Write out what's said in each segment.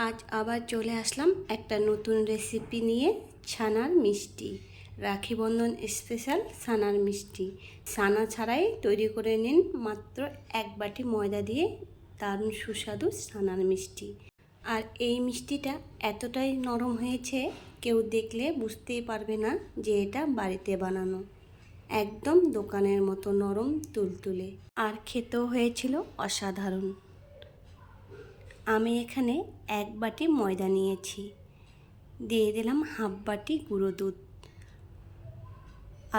আজ আবার চলে আসলাম একটা নতুন রেসিপি নিয়ে। ছানার মিষ্টি, রাখি বন্ধন স্পেশাল ছানার মিষ্টি। ছানা ছাড়াই তৈরি করে নিন মাত্র 1 বাটি ময়দা দিয়ে দারুণ সুস্বাদু ছানার মিষ্টি। আর এই মিষ্টিটা এতটাই নরম হয়েছে, কেউ দেখলে বুঝতেই পারবে না যে এটা বাড়িতে বানানো। একদম দোকানের মতো নরম তুলতুলে, আর খেতেও হয়েছিল অসাধারণ। আমি এখানে 1 বাটি ময়দা নিয়েছি, দিয়ে দিলাম হাফ বাটি গুঁড়ো দুধ,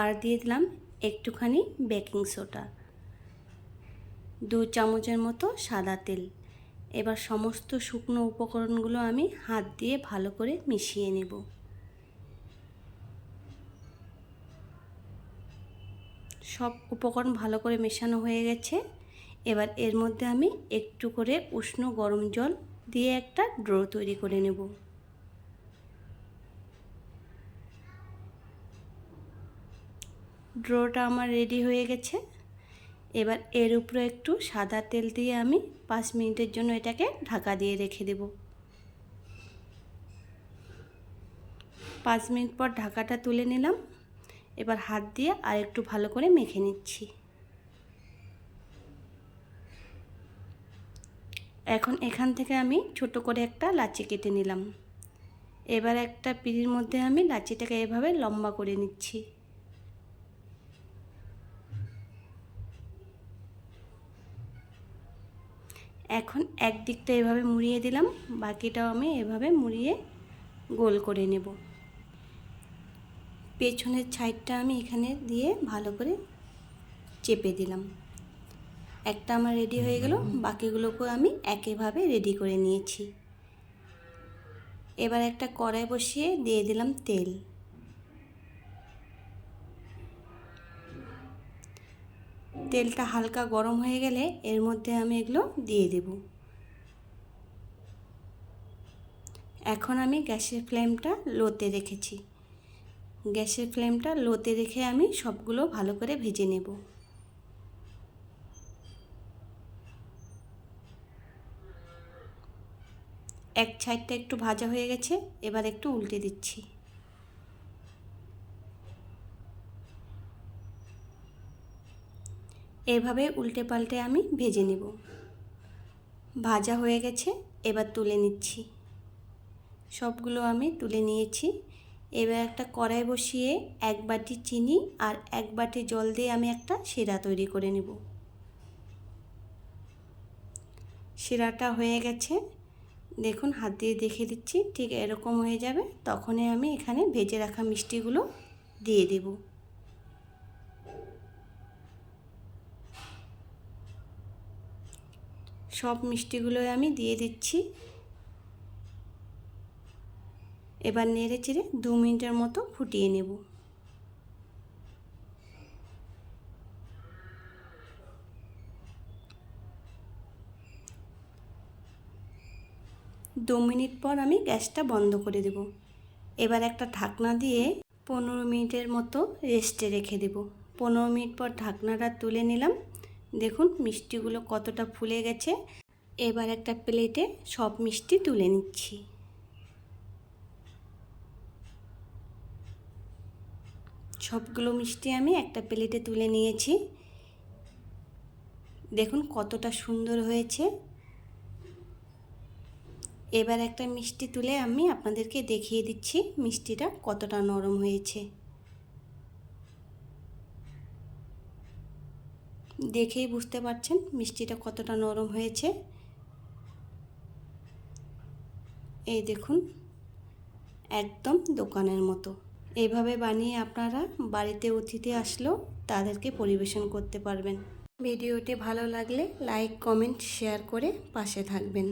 আর দিয়ে দিলাম একটুখানি বেকিং সোডা, 2 চামচের মতো সাদা তেল। এবার সমস্ত শুকনো উপকরণগুলো আমি হাত দিয়ে ভালো করে মিশিয়ে নেব। সব উপকরণ ভালো করে মেশানো হয়ে গেছে। এবার এর মধ্যে আমি একটু করে উষ্ণ গরম জল দিয়ে একটা ডো তৈরি করে নেব। ডোটা আমার রেডি হয়ে গেছে। এবার এর উপরে একটু সাদা তেল দিয়ে আমি 5 মিনিটের জন্য এটাকে ঢাকা দিয়ে রেখে দেব। 5 মিনিট পর ঢাকাটা তুলে নিলাম। এবার হাত দিয়ে আর একটু ভালো করে মেখে নিচ্ছি। এখন এখান থেকে আমি ছোট করে একটা লাচি কেটে নিলাম। এবার একটা পিঁড়ির মধ্যে আমি লাচিটাকে এভাবে লম্বা করে নিচ্ছি। এখন এক দিকটা এভাবে মুড়িয়ে দিলাম, বাকিটাও আমি এভাবে মুড়িয়ে গোল করে নেব। পেছনের সাইডটা আমি এখানে দিয়ে ভালো করে চেপে দিলাম। একটা আমার রেডি হয়ে গেল, বাকিগুলোকেও আমি একইভাবে রেডি করে নিয়েছি। এবার একটা কড়াই বসিয়ে দিয়ে দিলাম তেল। তেলটা হালকা গরম হয়ে গেলে এর মধ্যে আমি এগুলো দিয়ে দেব। এখন আমি গ্যাসের ফ্লেমটা লোতে রেখেছি। গ্যাসের ফ্লেমটা লোতে রেখে আমি সবগুলো ভালো করে ভেজে নেব। এক সাইডটা একটু ভাজা হয়ে গেছে, এবার একটু উল্টে দিচ্ছি। এভাবে উল্টে পাল্টে আমি ভেজে নেব। ভাজা হয়ে গেছে, এবার তুলে নিচ্ছি। সবগুলো আমি তুলে নিয়েছি। এবার একটা কড়াই বসিয়ে 1 বাটি চিনি আর 1 বাটি জল দিয়ে আমি একটা শিরা তৈরি করে নেব। শিরাটা হয়ে গেছে, দেখুন হাত দিয়ে দেখে দিচ্ছি, ঠিক এরকম হয়ে যাবে। তখনই আমি এখানে ভেজে রাখা মিষ্টিগুলো দিয়ে দেব। সব মিষ্টিগুলোই আমি দিয়ে দিচ্ছি। এবার নেড়ে চেড়ে 2 মিনিটের মতো ফুটিয়ে নেব। 2 মিনিট পর আমি গ্যাসটা বন্ধ করে দেব। এবার একটা ঢাকনা দিয়ে 15 মিনিটের মতো রেস্টে রেখে দেব। 15 মিনিট পর ঢাকনাটা তুলে নিলাম। দেখুন মিষ্টিগুলো কতটা ফুলে গেছে। এবার একটা প্লেটে সব মিষ্টি তুলে নিচ্ছি। সবগুলো মিষ্টি আমি একটা প্লেটে তুলে নিয়েছি। দেখুন কতটা সুন্দর হয়েছে। এবার একটা মিষ্টি তুলে আমি আপনাদেরকে দেখিয়ে দিচ্ছি মিষ্টিটা কতটা নরম হয়েছে। দেখেই বুঝতে পারছেন মিষ্টিটা কতটা নরম হয়েছে। এই দেখুন একদম দোকানের মতো। এইভাবে বানিয়ে আপনারা বাড়িতে অতিথি আসলেও তাদেরকে পরিবেশন করতে পারবেন। ভিডিওটি ভালো লাগলে লাইক, কমেন্ট, শেয়ার করে পাশে থাকবেন।